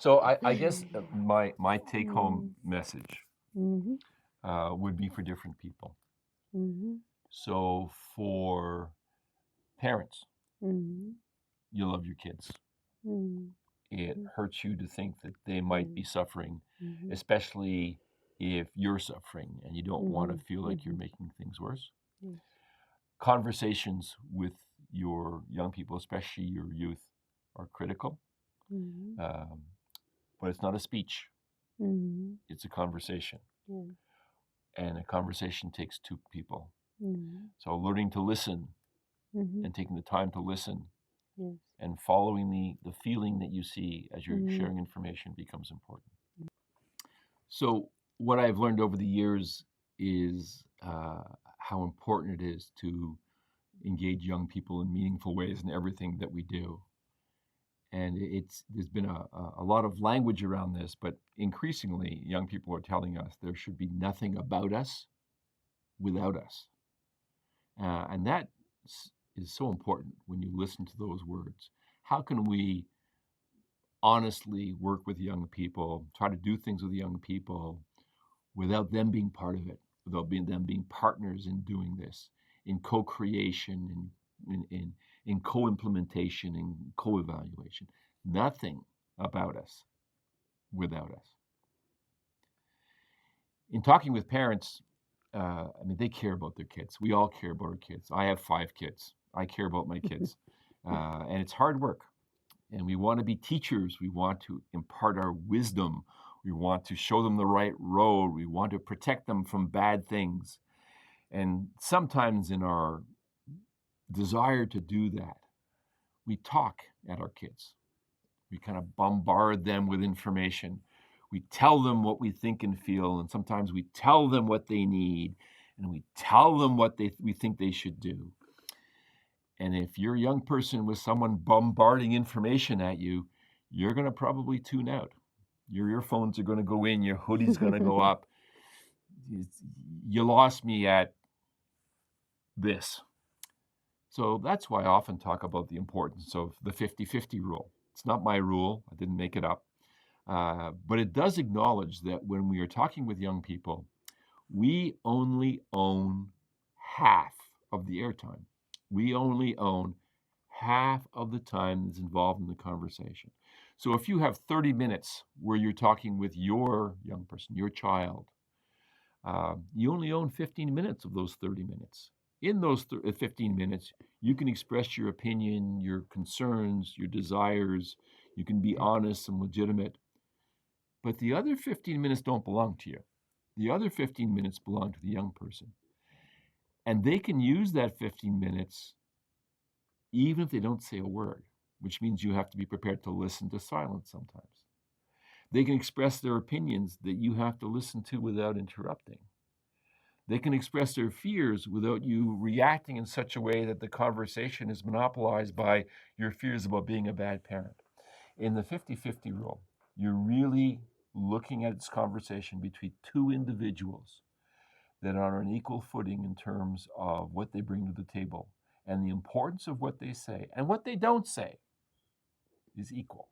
So I guess my take home message Mhm. would be for different people. Mhm. So for parents, Mhm. you love your kids. Mhm. It hurts you to think that they might be Mhm. suffering, Mhm. especially if you're suffering and you don't want to Mhm. feel like you're Mhm. making things worse. Yes. Conversations with your young people, especially your youth, are critical. Mhm. Um, but it's not a speech, Mhm. it's a conversation. Yes. And a conversation takes two people. Mhm. So learning to listen Mhm. and taking the time to listen Yes. and following the feeling that you see as you're Mhm. sharing information becomes important. So, what I've learned over the years is how important it is to engage young people in meaningful ways in everything that we do. And there's been a lot of language around this, but increasingly, young people are telling us there should be nothing about us without us. And that is so important when you listen to those words. How can we honestly work with young people, try to do things with young people without them being part of it, without them being partners in doing this, in co-creation, in co-implementation, in co-evaluation? Nothing about us without us. In talking with parents, I mean, they care about their kids. We all care about our kids. I have 5 kids. I care about my kids. And it's hard work. And we want to be teachers. We want to impart our wisdom. We want to show them the right road. We want to protect them from bad things. And sometimes, in our desire to do that, we talk at our kids. We kind of bombard them with information. We tell them what we think and feel, and sometimes we tell them what they need, and we tell them what we think they should do. And if you're a young person with someone bombarding information at you, you're going to probably tune out. Your earphones are going to go in, your hoodie's going to go up. You lost me at this. So that's why I often talk about the importance of the 50-50 rule. It's not my rule, I didn't make it up. But it does acknowledge that when we are talking with young people, we only own half of the airtime. We only own half of the time that's involved in the conversation. So if you have 30 minutes where you're talking with your young person, your child, you only own 15 minutes of those 30 minutes. In those 15 minutes, you can express your opinion, your concerns, your desires. You can be honest and legitimate. But the other 15 minutes don't belong to you. The other 15 minutes belong to the young person. And they can use that 15 minutes even if they don't say a word, which means you have to be prepared to listen to silence sometimes. They can express their opinions that you have to listen to without interrupting. They can express their fears without you reacting in such a way that the conversation is monopolized by your fears about being a bad parent. In the 50-50 rule, you're really looking at this conversation between two individuals that are on an equal footing in terms of what they bring to the table. And the importance of what they say and what they don't say is equal.